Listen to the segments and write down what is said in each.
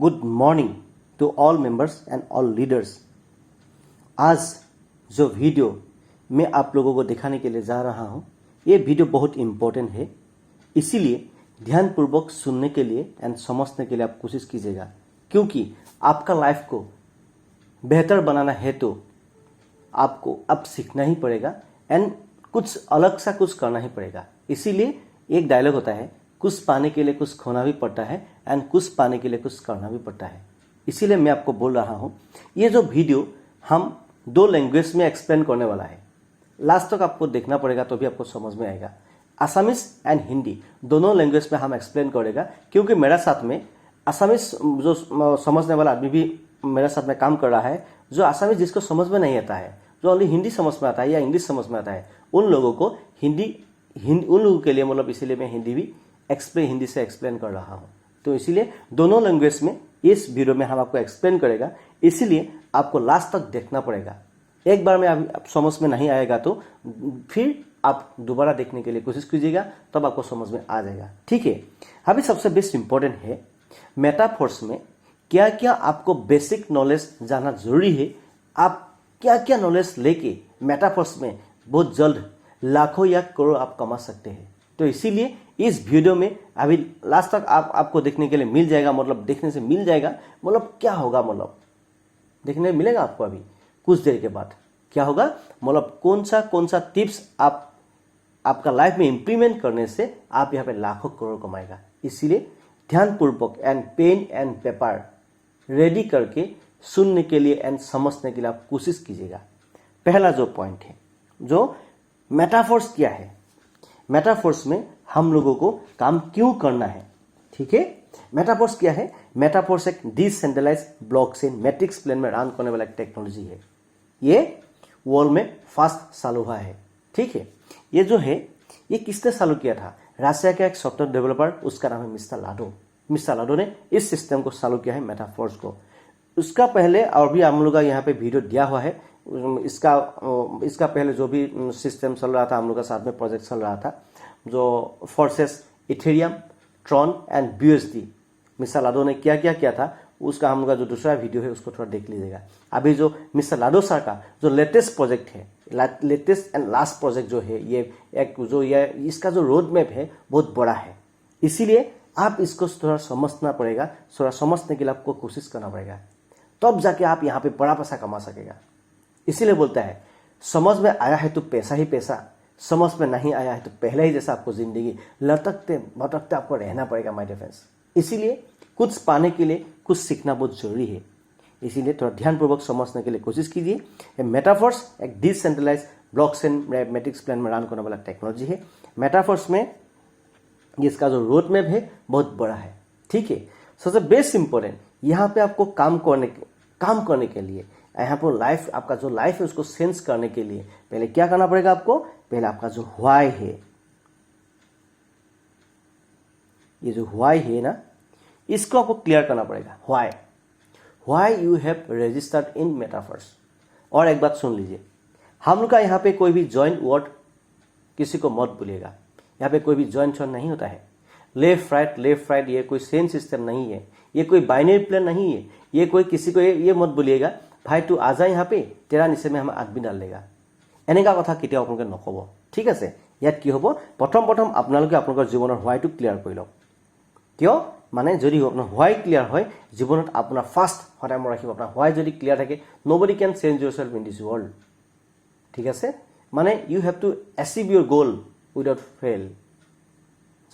Good morning to all members and all leaders. आज जो video मैं आप लोगों को दिखाने के लिए जा रहा हूँ, ये वीडियो बहुत इम्पोर्टेंट है, इसीलिए ध्यानपूर्वक सुनने के लिए एंड समझने के लिए आप कोशिश कीजिएगा, क्योंकि आपका लाइफ को बेहतर बनाना है तो आपको अब सीखना ही पड़ेगा एंड कुछ अलग सा कुछ करना ही पड़ेगा। इसीलिए एक डायलॉग होता है, कुछ पाने के लिए कुछ खोना भी पड़ता है एंड कुछ पाने के लिए कुछ करना भी पड़ता है। इसीलिए मैं आपको बोल रहा हूँ, ये जो वीडियो हम 2 लैंग्वेज में एक्सप्लेन करने वाला है। लास्ट तक आपको देखना पड़ेगा तो भी आपको समझ में आएगा। आसामीज एंड हिंदी दोनों लैंग्वेज में हम एक्सप्लेन करेगा, क्योंकि मेरा साथ में आसामीज जो समझने वाला आदमी भी मेरे साथ में काम कर रहा है। जो आसामीज जिसको समझ में नहीं आता है, जो ओनली हिंदी समझ में आता है या इंग्लिश समझ में आता है, उन लोगों को उन लोगों के लिए मतलब इसीलिए मैं हिंदी से एक्सप्लेन कर रहा हूँ। तो इसीलिए दोनों लैंग्वेज में इस वीडियो में हम आपको एक्सप्लेन करेगा, इसीलिए आपको लास्ट तक देखना पड़ेगा। एक बार में आप समझ में नहीं आएगा तो फिर आप दोबारा देखने के लिए कोशिश कीजिएगा, तब आपको समझ में आ जाएगा। ठीक है, अभी सबसे बेस्ट इंपॉर्टेंट है, मेटाफोर्स में क्या क्या आपको बेसिक नॉलेज जानना जरूरी है। आप क्या क्या नॉलेज लेके मेटाफोर्स में बहुत जल्द लाखों या करोड़ आप कमा सकते हैं। तो इसीलिए इस वीडियो में अभी लास्ट तक आपको देखने के लिए मिल जाएगा, मतलब देखने से मिल जाएगा, मतलब क्या होगा, मतलब देखने मिलेगा आपको अभी कुछ देर के बाद क्या होगा, मतलब कौन सा टिप्स आपका लाइफ में इंप्लीमेंट करने से आप यहाँ पे लाखों करोड़ कमाएगा। इसीलिए ध्यानपूर्वक and pen and paper ready करके सुनने के लिए एंड समझने के लिए आप कोशिश कीजिएगा। पहला जो पॉइंट है, जो मेटाफोर्स क्या है, मेटाफोर्स में हम लोगों को काम क्यों करना है। ठीक है, मेटाफोर्स क्या है? मेटाफोर्स एक डिसेंट्रलाइज्ड ब्लॉकचेन मैट्रिक्स प्लेन में रन करने वाला एक टेक्नोलॉजी है। ये वर्ल्ड में फास्ट चालू हुआ है। ठीक है, ये जो है ये किसने चालू किया था? रशिया का एक सॉफ्टवेयर डेवलपर, उसका नाम है मिस्टर लाडो। मिस्टर लाडो ने इस सिस्टम को चालू किया है, मेटाफोर्स को। उसका पहले और भी हम लोग का यहाँ पे वीडियो दिया हुआ है। इसका पहले जो भी सिस्टम चल रहा था, हम लोग का साथ में प्रोजेक्ट चल रहा था, जो forces, Ethereum, Tron and BUSD, mister Lado ने क्या क्या किया था, उसका हम लोग का जो दूसरा वीडियो है उसको थोड़ा देख लीजिएगा। अभी जो मिस्टर लाडो सर का जो लेटेस्ट प्रोजेक्ट है, लेटेस्ट एंड लास्ट प्रोजेक्ट जो है, ये इसका जो रोड मैप है बहुत बड़ा है। इसीलिए आप इसको थोड़ा समझना पड़ेगा, थोड़ा समझने के लिए आपको कोशिश करना पड़ेगा, तब जाके आप यहाँ पे बड़ा पैसा कमा सकेगा। इसीलिए बोलता है, समझ में आया है तो पैसा ही पैसा, समझ में नहीं आया है तो पहले ही जैसा आपको जिंदगी लटकते भटकते आपको रहना पड़ेगा माय डियर फ्रेंड्स। इसीलिए कुछ पाने के लिए कुछ सीखना बहुत जरूरी है। इसीलिए थोड़ा ध्यानपूर्वक समझने के लिए कोशिश कीजिए। मेटाफोर्स एक डिसेंट्रलाइज्ड ब्लॉकचेन मैट्रिक्स प्लेन में रन करने वाला टेक्नोलॉजी है। मेटाफोर्स में इसका जो रोड मैप है बहुत बड़ा है। ठीक है, सबसे बेस्ट इंपॉर्टेंट यहाँ पे आपको काम करने के लिए, यहाँ पर लाइफ, आपका जो लाइफ है उसको सेंस करने के लिए पहले क्या करना पड़ेगा आपको? पहले आपका जो व्हाई है, ये जो व्हाई है ना, इसको आपको क्लियर करना पड़ेगा। Why you have registered in Metaforce. और एक बात सुन लीजिए, हम लोग का यहाँ पे कोई भी जॉइंट वर्ड किसी को मत बोलिएगा। यहाँ पे कोई भी जॉइंट नहीं होता है। लेफ्ट राइट ये कोई सेम सिस्टम नहीं है, ये कोई बाइनरी प्लेन नहीं है। ये कोई किसी को ये मत बोलिएगा, भाई तू आजा यहाँ पे, तेरा निचे में हम आदमी डाल लेगा। এনেকা কথা কেতিয়াও আপোনালোকে নক'ব। ঠিক আছে, ইয়াত কি হ'ব, প্ৰথম আপোনালোকে আপোনালোকৰ জীৱনৰ হোৱাইটো ক্লিয়াৰ কৰি লওক। কিয় মানে যদি আপোনাৰ হোৱাই ক্লিয়াৰ হয়, জীৱনত আপোনাৰ ফাৰ্ষ্ট সদায় মনত ৰাখিব, আপোনাৰ হোৱাই যদি ক্লিয়াৰ থাকে, নবডি কেন চেঞ্জ ইউৰছেল্ফ ইন দিছ ৱৰ্ল্ড। ঠিক আছে, মানে ইউ হেভ টু এচিভ ইউৰ গ'ল উইদাউট ফেইল।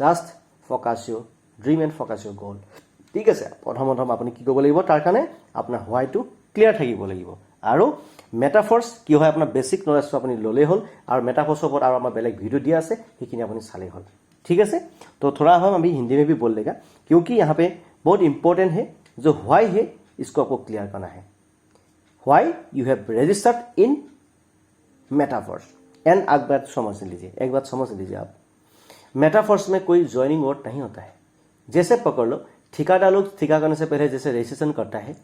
জাষ্ট ফ'কাছ ইউৰ ড্ৰিম এণ্ড ফ'কাছ ইউৰ গ'ল। ঠিক আছে, প্ৰথম আপুনি কি কৰিব লাগিব, তাৰ কাৰণে আপোনাৰ হোৱাইটো ক্লিয়াৰ থাকিব লাগিব। আৰু মেটাফোর্স কি হয়, আপনার বেসিক নলেজটো আপনি ল'লেই হ'ল, আৰু मेटाफोर्स ऊपर और हमारा बेलेग वीडियो दिया है, সেইখিনি আপনি চালেই হ'ল। ठीक है, तो थोड़ा हम अभी हिंदी में भी बोल लेगा, क्योंकि यहाँ पे बहुत इंपॉर्टेंट है। जो व्हाई है इसको आपको क्लियर करना है। Why you have registered in Metaforce and एक बात समझ लीजिए, आप मेटाफोर्स में कोई ज्वाइनिंग वर्ड नहीं होता है। जैसे पकड़ लो, ठेकेदार लोग ठेका करने से पहले जैसे रजिस्ट्रेशन करता है,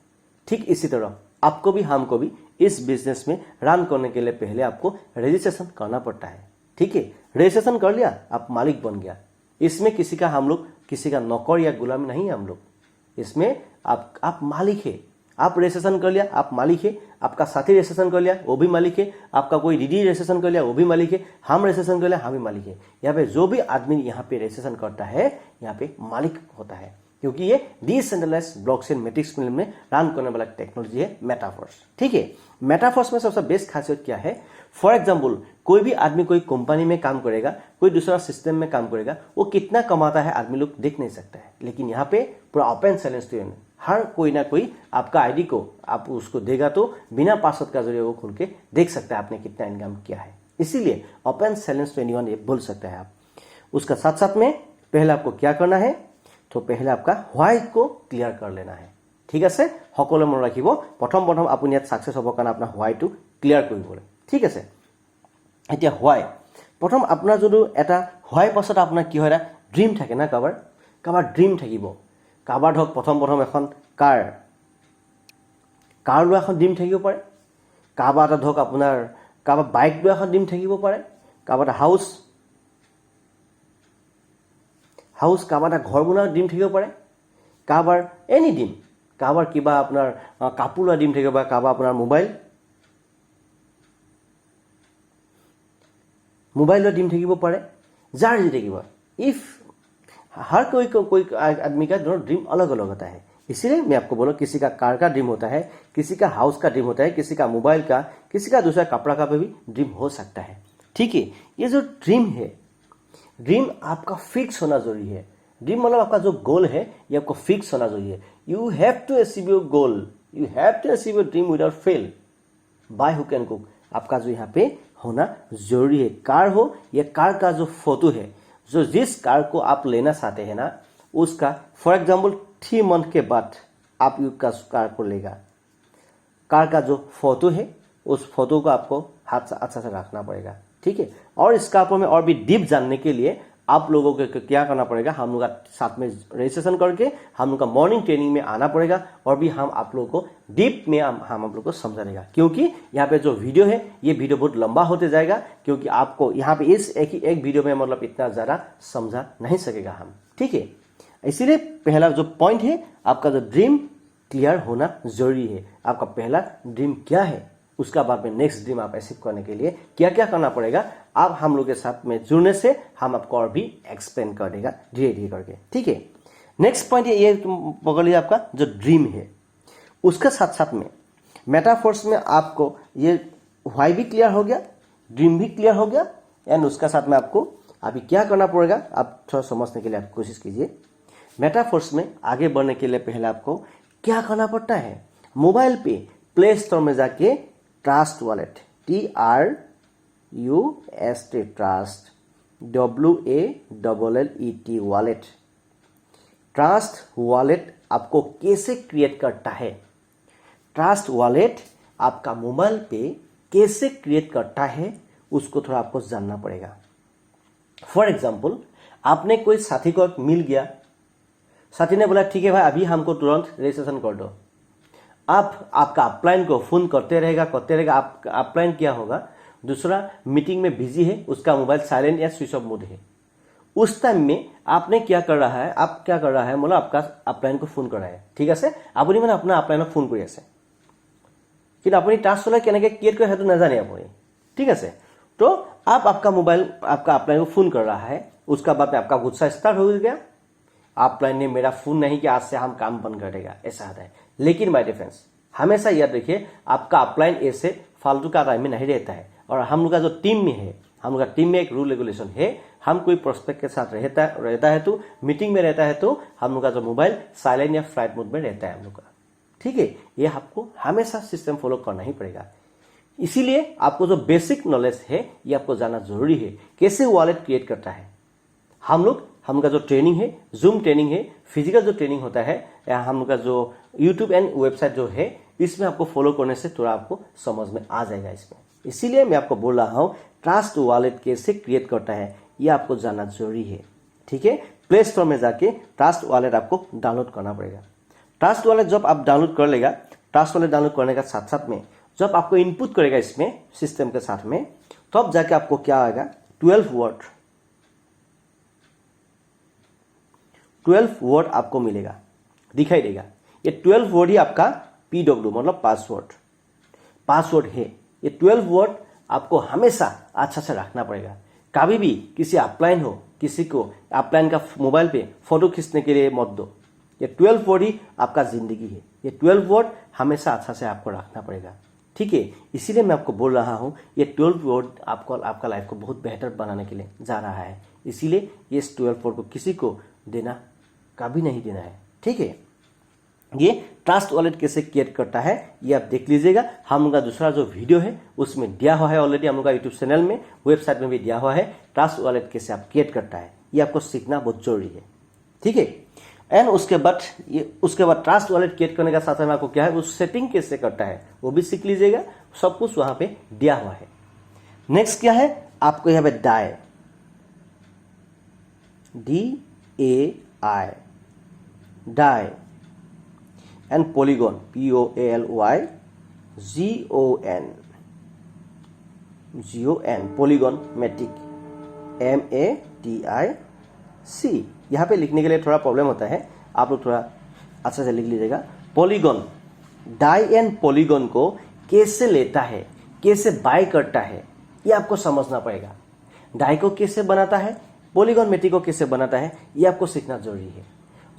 ठीक इसी तरह आपको भी हमको भी इस बिजनेस में रन करने के लिए पहले आपको रजिस्ट्रेशन करना पड़ता है। ठीक है, रजिस्ट्रेशन कर लिया, आप मालिक बन गया। इसमें किसी का नौकर या गुलाम नहीं है हम लोग। इसमें आप मालिक है, आप रजिस्ट्रेशन कर लिया आप मालिक है, आपका साथी रजिस्ट्रेशन कर लिया वो भी मालिक है, आपका कोई दीदी रजिस्ट्रेशन कर लिया वो भी मालिक है, हम रजिस्ट्रेशन कर लिया हम भी मालिक है। यहाँ पे जो भी आदमी यहाँ पे रजिस्ट्रेशन करता है यहाँ पे मालिक होता है, क्योंकि ये डिसेंट्रलाइज ब्लॉकचेन मैट्रिक्स में रन करने वाला टेक्नोलॉजी है मेटावर्स। ठीक है, मेटावर्स में सबसे बेस्ट खासियत क्या है, फॉर एग्जाम्पल कोई भी आदमी कोई कंपनी में काम करेगा, कोई दूसरा सिस्टम में काम करेगा, वो कितना कमाता है आदमी लोग देख नहीं सकता है, लेकिन यहाँ पे पूरा ओपन चैलेंज तो हर कोई ना कोई आपका आईडी को आप उसको देगा तो बिना पासवर्ड का जरिए वो खुल के देख सकता है आपने कितना इनकम किया है। इसीलिए ओपन चैलेंज 21 ये बोल सकता है आप। उसका साथ साथ में पहले आपको क्या करना है, तो पहले आपका व्हाइट को क्लियर कर लेना है। ठीक আছে, সকলে মনে ৰাখিব প্ৰথম আপুনি ইয়াত সাকসেস হ'ব কাৰণে আপোনাৰ হোৱাইটো ক্লিয়াৰ কৰিবলৈ। ঠিক আছে, এতিয়া হোৱাই প্ৰথম আপোনাৰ যদি এটা হোৱাই পাছত আপোনাৰ কি হয়, এটা ড্ৰিম থাকে না, কাৰোবাৰ ড্ৰিম থাকিব, কাৰোবাৰ ধৰক প্ৰথম এখন কাৰ লোৱা এখন ড্ৰিম থাকিব পাৰে, কাৰোবাৰ এটা ধৰক আপোনাৰ কাৰোবাৰ বাইক লোৱা এখন ড্ৰিম থাকিব পাৰে, কাৰোবাৰ এটা হাউচ কাৰোবাৰ এটা ঘৰ বনোৱাৰ ড্ৰিম থাকিব পাৰে, কাৰোবাৰ এনি ড্ৰিম, কাৰোবাৰ কিবা আপোনাৰ কাপোৰ লোৱা ড্ৰিম থাকিব পাৰে, কাৰোবাৰ আপোনাৰ মোবাইল लोआ ड्रीम থাকিব পাৰে, जार जी থাকিব। इफ हर कोई आदमी का दोनों ड्रीम अलग अलग होता है, इसीलिए मैं आपको बोला किसी का कार का ड्रीम होता है, किसी का हाउस का ड्रीम होता है, किसी का मोबाइल का, किसी का दूसरा कपड़ा का भी ड्रीम हो सकता है। ठीक है, ये जो ड्रीम है, ड्रीम आपका फिक्स होना जरूरी है। ड्रीम मतलब आपका जो गोल है ये आपको फिक्स होना जरूरी है। You have to achieve your goal, you have to achieve your dream without fail by hook and कुक। आपका जो यहाँ पे होना जरूरी है। कार हो, ये कार का जो फोटो है, जो जिस कार को आप लेना चाहते हैं ना, उसका फॉर एग्जाम्पल 3 मंथ के बाद आप का कार को लेगा, कार का जो फोटो है उस फोटो को आपको हाथ से अच्छा से रखना पड़ेगा। ठीक है, और इसका ऊपर में और भी डीप जानने के लिए आप लोगों को क्या करना पड़ेगा, हम लोग का साथ में रजिस्ट्रेशन करके हम लोग का मॉर्निंग ट्रेनिंग में आना पड़ेगा, और भी हम आप लोगों को डीप में हम आप लोग को समझा देगा। क्योंकि यहाँ पे जो वीडियो है ये वीडियो बहुत लंबा होते जाएगा, क्योंकि आपको यहाँ पे इस एक वीडियो में मतलब इतना ज़्यादा समझा नहीं सकेगा हम। ठीक है, इसीलिए पहला जो पॉइंट है, आपका जो ड्रीम क्लियर होना जरूरी है। आपका पहला ड्रीम क्या है, उसका बाद में नेक्स्ट ड्रीम आप अचीव करने के लिए क्या क्या करना पड़ेगा, आप हम लोग के साथ में जुड़ने से हम आपको और भी एक्सप्लेन कर देगा धीरे धीरे करके। ठीक है, नेक्स्ट पॉइंट ये पकड़ लिया, आपका जो ड्रीम है उसके साथ साथ में मेटाफोर्स में आपको ये व्हाई भी क्लियर हो गया, ड्रीम भी क्लियर हो गया, एंड उसका साथ में आपको अभी क्या करना पड़ेगा आप थोड़ा समझने के लिए आप कोशिश कीजिए। मेटाफोर्स में आगे बढ़ने के लिए पहले आपको क्या करना पड़ता है, मोबाइल पे प्ले स्टोर में जाके trust wallet, TRUST trust, WALLET wallet, trust wallet आपको कैसे क्रिएट करता है, ट्रस्ट वॉलेट आपका मोबाइल पे कैसे क्रिएट करता है, उसको थोड़ा आपको जानना पड़ेगा। फॉर एग्जाम्पल आपने कोई साथी को मिल गया, साथी ने बोला ठीक है भाई अभी हमको तुरंत रजिस्ट्रेशन कर दो, आप आपका अपलाइन को फोन करते रहेगा, आप अपलाइन क्या होगा, दूसरा मीटिंग में बिजी है, उसका मोबाइल साइलेंट या स्विच ऑफ मोड है, उस टाइम में आपने क्या कर रहा है, मतलब आपका अपलाइन को फोन कर रहा है। ठीक है, আপুনি মানে আপোনাৰ আপলাইনক ফোন কৰি আছে, কিন্তু আপুনি টাস্ক চলাই কেনেকৈ ক্ৰিয়েট কৰে সেইটো নাজানে আপুনি। ठीक है, तो आप आपका मोबाइल आपका अपलाइन को फोन कर रहा है, उसका बाद में आपका गुस्सा स्टार्ट हो गया, अपलाइन ने मेरा फोन नहीं किया, आज से हम काम बंद कर देगा, ऐसा आता है। लेकिन माय डिफरेंस हमेशा याद रखिए, आपका अपलाइन ऐसे फालतू का टाइम में नहीं रहता है, और हम लोग का जो टीम में है, हम लोग का टीम में एक रूल रेगुलेशन है, हम कोई प्रोस्पेक्ट के साथ रहता है तो मीटिंग में रहता है तो हम लोग का जो मोबाइल साइलेंट या फ्लाइट मोड में रहता है हम लोग का। ठीक है, ये आपको हमेशा सिस्टम फॉलो करना ही पड़ेगा। इसीलिए आपको जो बेसिक नॉलेज है ये आपको जानना जरूरी है, कैसे वॉलेट क्रिएट करता है। हम लोग का जो ट्रेनिंग है, जूम ट्रेनिंग है, फिजिकल जो ट्रेनिंग होता है, या हम लोग का जो यूट्यूब एंड वेबसाइट जो है, इसमें आपको फॉलो करने से थोड़ा आपको समझ में आ जाएगा इसमें। इसीलिए मैं आपको बोल रहा हूँ ट्रस्ट वॉलेट कैसे क्रिएट करता है ये आपको जानना जरूरी है। ठीक है, प्ले स्टोर में जाके ट्रस्ट वॉलेट आपको डाउनलोड करना पड़ेगा। ट्रस्ट वॉलेट जब आप डाउनलोड कर लेगा, ट्रस्ट वॉलेट डाउनलोड करने का साथ साथ में जब आपको इनपुट करेगा इसमें सिस्टम के साथ में, तब जाके आपको क्या आएगा, 12 वर्ड आपको मिलेगा। दिखाई देगा। ये 12 वर्ड ही आपका PW मतलब पासवर्ड है। ये 12 वर्ड आपको हमेशा अच्छा से रखना पड़ेगा। कभी भी किसी अपलाइन हो, किसी को अपलाइन का मोबाइल पे फोटो खींचने के लिए मत दो। ये 12 वर्ड ही आपका जिंदगी है। ये 12 वर्ड हमेशा अच्छा से आपको रखना पड़ेगा, ठीक है। इसीलिए मैं आपको बोल रहा हूँ ये 12 वर्ड आपको आपका लाइफ को बहुत बेहतर बनाने के लिए जा रहा है। इसीलिए ये 12 वर्ड को किसी को देना कभी नहीं देना है, ठीक है। ये ट्रस्ट वॉलेट कैसे क्रिएट करता है ये आप देख लीजिएगा। हम लोग का दूसरा जो वीडियो है उसमें दिया हुआ है ऑलरेडी, हम लोग का यूट्यूब चैनल में, वेबसाइट में भी दिया हुआ है। ट्रस्ट वॉलेट कैसे आप क्रिएट करता है ये आपको सीखना बहुत जरूरी है, ठीक है। एंड उसके बाद ट्रस्ट वॉलेट क्रिएट करने का साथ में आपको क्या है वो सेटिंग कैसे करता है वो भी सीख लीजिएगा। सब कुछ वहां पे दिया हुआ है। नेक्स्ट क्या है आपको यहाँ पे DAI and Polygon POLYGON Polygon Matic MATIC। यहाँ पे लिखने के लिए थोड़ा प्रॉब्लम होता है, आप लोग थोड़ा अच्छा से लिख लीजिएगा। पॉलीगॉन, डाई एंड पॉलीगॉन को कैसे लेता है, कैसे बाय करता है ये आपको समझना पड़ेगा। डाई को कैसे बनाता है, पॉलीगॉन मैटिक को कैसे बनाता है ये आपको सीखना जरूरी है।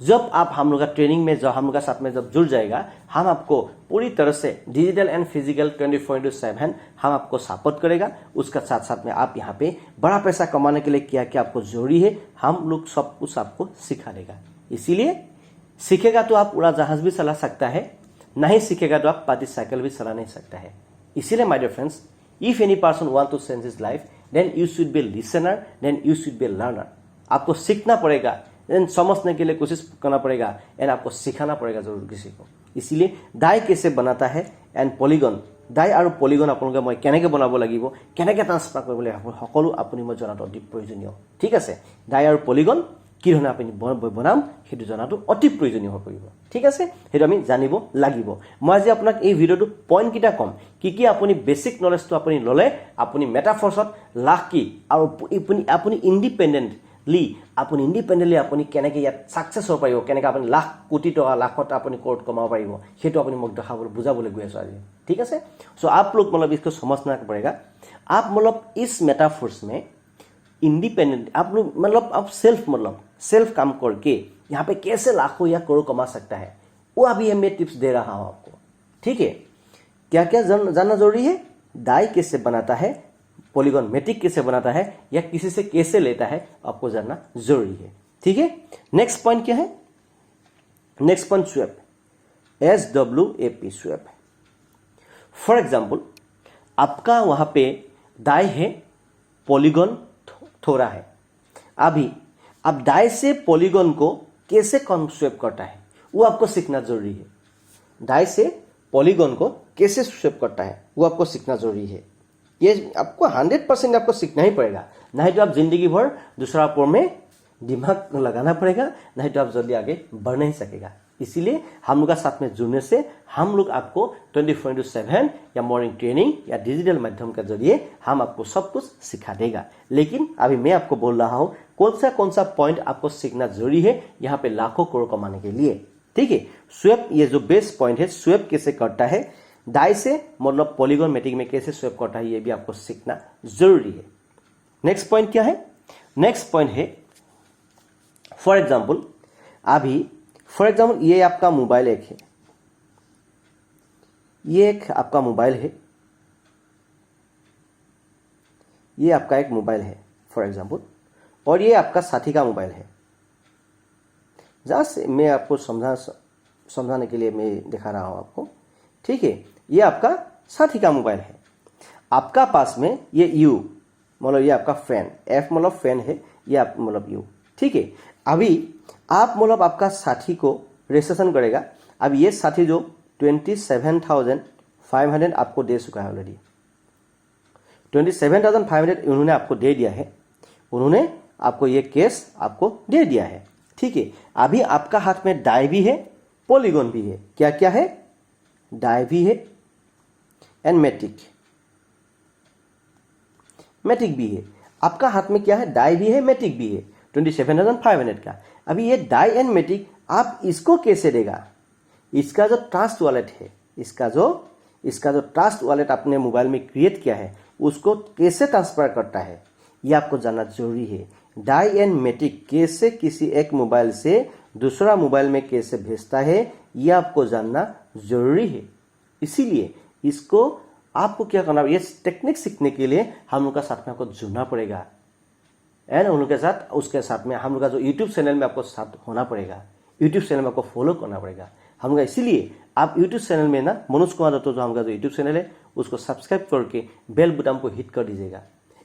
जब आप हम लोग का ट्रेनिंग में, जब हम लोग का साथ में जब जुड़ जाएगा, हम आपको पूरी तरह से डिजिटल एंड फिजिकल 24/7 हम आपको सपोर्ट करेगा। उसका साथ साथ में आप यहाँ पे बड़ा पैसा कमाने के लिए क्या क्या आपको जरूरी है हम लोग सब कुछ आपको सिखा देगा। इसीलिए सीखेगा तो आप उड़ा जहाज भी चला सकता है, नहीं सीखेगा तो आप पाती साइकिल भी चला नहीं सकता है। इसीलिए my dear friends, if any person want to change his life then you should be listener, then you should be learner. आपको सीखना पड़ेगा, देन समझने के लिए कोशिश करना पड़ेगा, एंड आपको सिखाना पड़ेगा जरूर किसी को। इसीलिए डाई कैसे बनाता है एंड पॉलीगन, डाई और पॉलीगन আপোনালোকে মই কেনেকৈ বনাব লাগিব, কেনেকৈ ট্ৰান্সফাৰ কৰিব লাগিব সকলো আপুনি মই জনাটো অতি প্ৰয়োজনীয়, ঠিক আছে। ডাই আৰু পলিগন কি ধৰণে আপুনি বনাম সেইটো জনাটো অতি প্ৰয়োজনীয় হৈ পৰিব, ঠিক আছে। সেইটো আমি জানিব লাগিব। মই আজি আপোনাক এই ভিডিঅ'টো পইণ্ট কিটা কম, কি আপুনি বেসিক নলেজটো আপুনি ল'লে আপুনি মেটাফৰ্সত লাখ কি আৰু আপুনি ইণ্ডিপেণ্ডেণ্টলি আপুনি কেনেকৈ ইয়াত ছাকচেছ হ'ব পাৰিব, কেনেকৈ আপুনি লাখ কোটি টকা লাখত আপুনি ক'ত কমাব পাৰিব সেইটো আপুনি মোক দেখাবলৈ বুজাবলৈ গৈ আছোঁ আজি, ठीक है। सो आप लोग मतलब इसको समझना पड़ेगा। आप मतलब इस मेटाफोर्स में इंडिपेंडेंट आप लोग मतलब आप सेल्फ काम करके यहाँ पे कैसे लाखों या करोड़ कमा सकता है वो अभी मैं टिप्स दे रहा हूँ आपको, ठीक है। क्या क्या जानना जरूरी है, डाई कैसे बनाता है, पॉलीगॉन मैटिक कैसे बनाता है या किसी से कैसे लेता है आपको जानना जरूरी है, ठीक है। नेक्स्ट पॉइंट क्या है, next point swap, SWAP swap. For example आपका वहां पे डाई है, पॉलीगॉन थोड़ा है। अभी अब डाई से पॉलीगॉन को कैसे कौन स्वैप करता है वो आपको सीखना जरूरी है। डाई से पॉलीगॉन को कैसे स्वैप करता है वो आपको सीखना जरूरी है। ये आपको 100% आपको सीखना ही पड़ेगा, नहीं तो आप जिंदगी भर दूसरा ऊपर में दिमाग लगाना पड़ेगा, नहीं तो आप जल्दी आगे बढ़ नहीं सकेगा। इसीलिए हम लोग का साथ में जुड़ने से हम लोग आपको 24/7 या मॉर्निंग ट्रेनिंग या डिजिटल माध्यम के जरिए हम आपको सब कुछ सिखा देगा। लेकिन अभी मैं आपको बोल रहा हूँ कौन सा पॉइंट आपको सीखना जरूरी है यहाँ पे लाखों करोड़ कमाने के लिए, ठीक है। स्वैप ये जो बेस्ट पॉइंट है, स्वैप कैसे करता है, डाई से मतलब पॉलीगॉन मैटिक में कैसे स्वैप करता है ये भी आपको सीखना जरूरी है। नेक्स्ट पॉइंट क्या है, नेक्स्ट पॉइंट है फॉर एग्जाम्पल ये आपका मोबाइल एक है, ये एक आपका मोबाइल है, ये आपका एक मोबाइल है फॉर एग्जाम्पल, और ये आपका साथी का मोबाइल है। जस्ट मैं आपको समझाने के लिए मैं दिखा रहा हूं आपको, ठीक है। ये आपका साथी का मोबाइल है, आपका पास में ये यू मतलब ये आपका फैन, एफ मतलब फैन है, ये आप मतलब यू, ठीक है। अभी आप मतलब आपका साथी को रजिस्ट्रेशन करेगा। अब ये साथी जो 27,500 आपको दे चुका है ऑलरेडी, 27,500 उन्होंने आपको दे दिया है, उन्होंने आपको ये केस आपको दे दिया है, ठीक है। अभी आपका हाथ में डाई भी है, पॉलीगॉन भी है, क्या क्या है, डाई भी है एंड मैटिक भी है। आपका हाथ में क्या है, डाई भी है, मैटिक भी है 27,500 का। अभी ये डाई एंड मैटिक आप इसको कैसे देगा? इसका जो ट्रस्ट वॉलेट है, इसका जो ट्रस्ट वॉलेट आपने मोबाइल में क्रिएट किया है, उसको कैसे ट्रांसफर करता है ये आपको जानना जरूरी है। डाई एंड मैटिक कैसे किसी एक मोबाइल से दूसरा मोबाइल में कैसे भेजता है ये आपको जानना जरूरी है। इसीलिए इसको आपको क्या करना, ये टेक्निक सीखने के लिए हम लोग का साथ में आपको जुड़ना पड़ेगा एंड उन लोग के साथ, उसके साथ में हम लोग का जो यूट्यूब चैनल में आपको साथ होना पड़ेगा, यूट्यूब चैनल में आपको फॉलो करना पड़ेगा हम लोग। इसीलिए आप यूट्यूब चैनल में ना मनोज कुमार दत्तो जो हम लोग का जो यूट्यूब चैनल है उसको सब्सक्राइब करके बेल बटन को हिट कर दीजिएगा।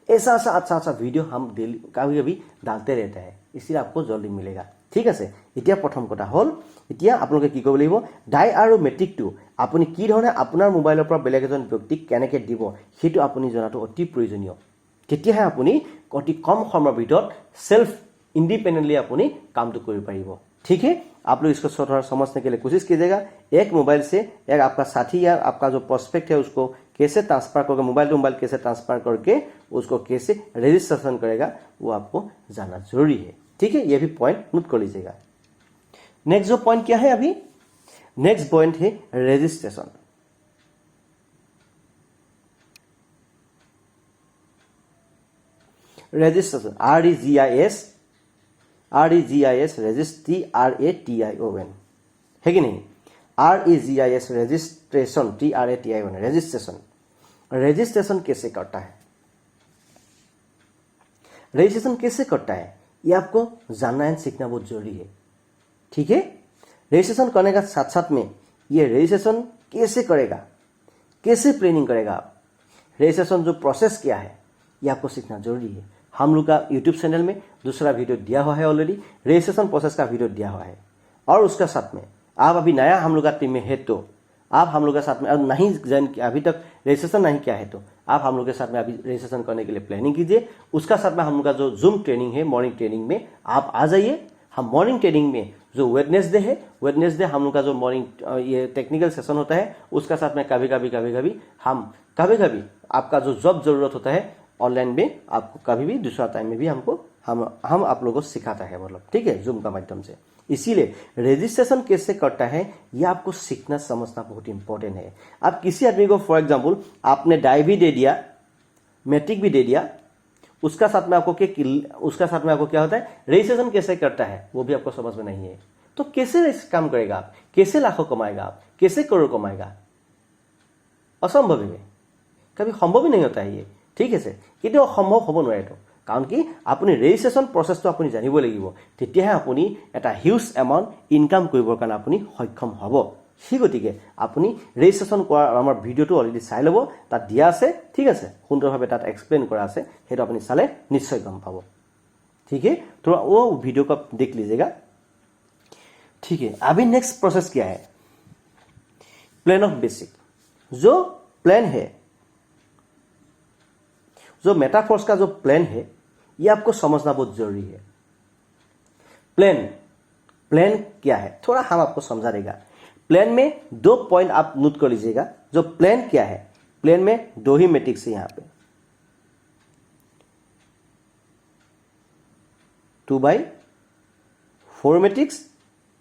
ऐसा अच्छा वीडियो हम डेली कभी कभी डालते रहता है, इसलिए आपको जल्दी मिलेगा। ठीक আছে, এতিয়া প্ৰথম কথা হ'ল, এতিয়া আপোনালোকে কি কৰিব লাগিব, ডাই আৰু মেট্ৰিকটো আপুনি কি ধৰণে আপোনাৰ মোবাইলৰ পৰা বেলেগ এজন ব্যক্তিক কেনেকৈ দিব সেইটো আপুনি জনাটো অতি প্ৰয়োজনীয়। তেতিয়াহে আপুনি অতি কম সময়ৰ ভিতৰত सेल्फ इंडिपेंडेंटली अपनी काम तो कर पारिब। ठीक है, आप लोग इसको थोड़ा समझने के लिए कोशिश कीजिएगा। एक मोबाइल से एक आपका साथी या आपका जो प्रोस्पेक्ट है उसको कैसे ट्रांसफर करके, मोबाइल टू मोबाइल कैसे ट्रांसफर करके उसको कैसे रजिस्ट्रेशन करेगा वो आपको जानना जरूरी है। ठीक है, ये भी पॉइंट नोट कर लीजिएगा। नेक्स्ट जो पॉइंट क्या है, अभी नेक्स्ट पॉइंट है रजिस्ट्रेशन। रजिस्ट्रेशन REGIS REGIS है कि नहीं? REGIS रजिस्ट्रेशन TRATION रजिस्ट्रेशन कैसे करता है, रजिस्ट्रेशन कैसे करता है ये आपको जानना एंड सीखना बहुत जरूरी है। ठीक है, रजिस्ट्रेशन करने का साथ साथ में ये रजिस्ट्रेशन कैसे करेगा, कैसे प्लानिंग करेगा आप, रजिस्ट्रेशन जो प्रोसेस क्या है ये आपको सीखना जरूरी है। हम लोग का यूट्यूब चैनल में दूसरा वीडियो दिया हुआ है ऑलरेडी, रजिस्ट्रेशन प्रोसेस का वीडियो दिया हुआ है। और उसका साथ में आप अभी नया हम लोग का टीम में है तो आप हम लोग के साथ में नहीं अभी तक रजिस्ट्रेशन नहीं किया है तो आप हम लोग के साथ में अभी रजिस्ट्रेशन करने के लिए प्लानिंग कीजिए। उसका साथ में हम लोग का जो जूम ट्रेनिंग है मॉर्निंग ट्रेनिंग में आप आ जाइए। हम मॉर्निंग ट्रेनिंग में जो वेडनेसडे है, वेडनेसडे हम लोग का जो मॉर्निंग ये टेक्निकल सेशन होता है उसका साथ में कभी कभी आपका जो जॉब जरूरत होता है ऑनलाइन में आपको कभी भी दूसरा टाइम में भी हमको हम आप लोगों को सिखाता है, मतलब ठीक है, जूम का माध्यम से। इसीलिए रजिस्ट्रेशन कैसे करता है ये आपको सीखना समझना बहुत इंपॉर्टेंट है। आप किसी आदमी को फॉर एग्जांपल आपने डाई भी दे दिया, मैट्रिक भी दे दिया, उसका साथ में आपको क्या होता है, रजिस्ट्रेशन कैसे करता है वो भी आपको समझ में नहीं है। तो कैसे काम करेगा आप, कैसे लाखों कमाएगा आप, कैसे करोड़ कमाएगा? असंभव है, कभी संभव ही नहीं होता है ये। ठीक है, केতিয়াও সম্ভৱ হ'ব নোৱাৰে তো, কাৰণ কি আপুনি ৰেজিষ্ট্ৰেশ্যন প্ৰচেছটো আপুনি জানিব লাগিব, তেতিয়াহে আপুনি এটা হিউজ এমাউণ্ট ইনকাম কৰিবৰ কাৰণে আপুনি সক্ষম হ'ব। সেই গতিকে আপুনি ৰেজিষ্ট্ৰেশ্যন কৰাৰ আমাৰ ভিডিঅ'টো অলৰেডি চাই ল'ব, তাত দিয়া আছে। ঠিক আছে, সুন্দৰভাৱে তাত এক্সপ্লেইন কৰা আছে, সেইটো আপুনি চালে নিশ্চয় গম পাব। ठीक है, थोड़ा वो वीडियो को देख लीजिएगा। ठीक है, अभी नेक्स्ट प्रोसेस क्या है, प्लान ऑफ बेसिक। जो प्लान है, जो मेटाफोर्स का जो प्लान है ये आपको समझना बहुत जरूरी है। प्लान क्या है थोड़ा हम आपको समझा देगा। प्लान में 2 पॉइंट आप नोट कर लीजिएगा। जो प्लान क्या है, प्लान में 2 ही मैट्रिक्स है, यहाँ पे 2/4 मैट्रिक्स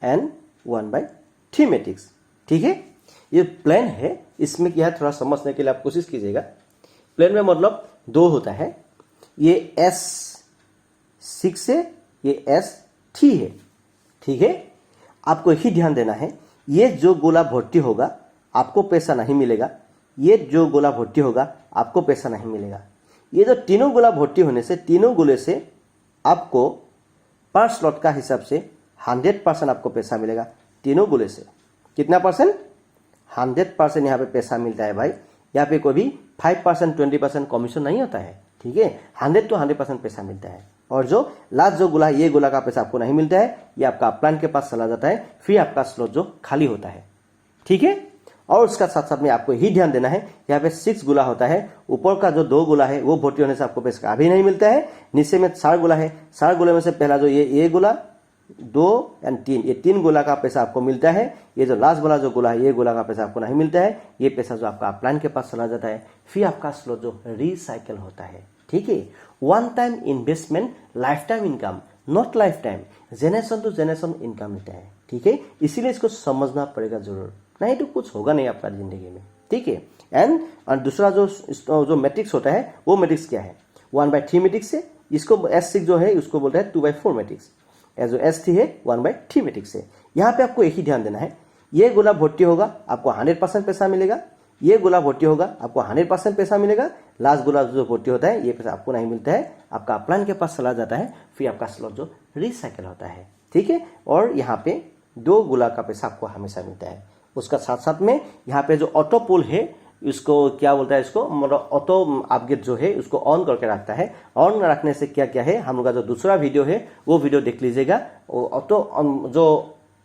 एंड 1/3 मैट्रिक्स। ठीक है, ये प्लान है, इसमें क्या है थोड़ा समझने के लिए आप कोशिश कीजिएगा। प्लान में मतलब 2 होता है, ये S6 है, ये S3 है। ठीक है, आपको ही ध्यान देना है, ये जो गोला भर्ती होगा आपको पैसा नहीं मिलेगा, ये जो गोला भर्ती होगा आपको पैसा नहीं मिलेगा। ये जो तीनों गोला भर्ती होने से, तीनों गोले से आपको पर स्लॉट का हिसाब से 100% आपको पैसा मिलेगा। तीनों गोले से कितना परसेंट, 100% यहाँ पे पैसा मिलता है भाई। यहाँ पे कोई भी 5% 20% कमीशन नहीं होता है। ठीक है, 100 to 100% पैसा मिलता है। और जो लास्ट जो गोला, ये गोला का पैसा आपको नहीं मिलता है, ये आपका प्लान के पास चला जाता है, फिर आपका स्लॉट जो खाली होता है। ठीक है, और उसका साथ साथ में आपको ही ध्यान देना है, यहाँ पे 6 गोला होता है, ऊपर का जो 2 गोला है वो भर्ती होने से आपको पैसा अभी नहीं मिलता है। नीचे में 4 गोला है, 4 गोले में से पहला जो ये गोला, 2 और 3, ये 3 गोला का पैसा आपको मिलता है। ये जो लास्ट वाला जो गोला है, ये गोला का पैसा आपको नहीं मिलता है। ये पैसा जो आपका प्लान के पास चला जाता है, फिर आपका स्लॉट जो रिसाइकल होता है। ठीक है, 1 time investment, life time income, not life time, generation to generation income मिलता है। ठीक है, इसीलिए इसको समझना पड़ेगा जरूर, नहीं तो कुछ होगा नहीं आपका जिंदगी में, ठीक है। एंड दूसरा जो मैट्रिक्स होता है वो मैट्रिक्स क्या है, 1/3 मैट्रिक्स है। इसको S6 जो है उसको बोलते हैं 2/4 मैट्रिक्स। जो S3 है 1/3 मैट्रिक्स है। यहाँ पे आपको एक ही ध्यान देना है, ये गोला भर्ती होगा आपको 100% पैसा मिलेगा, ये गोला भर्ती होगा आपको 100% पैसा मिलेगा, लास्ट गोला जो भर्ती होता है ये पैसा आपको नहीं मिलता है, आपका अपलाइन के पास चला जाता है, फिर आपका स्लॉट जो रिसाइकल होता है, ठीक है। और यहाँ पे 2 गोला का पैसा आपको हमेशा मिलता है। उसका साथ साथ में यहाँ पे जो ऑटो पुल है इसको क्या बोलता है, इसको मतलब ऑटो अपग्रेड जो है उसको ऑन करके रखता है। ऑन रखने से क्या क्या है, हम लोग का जो दूसरा वीडियो है वो वीडियो देख लीजिएगा। ऑटो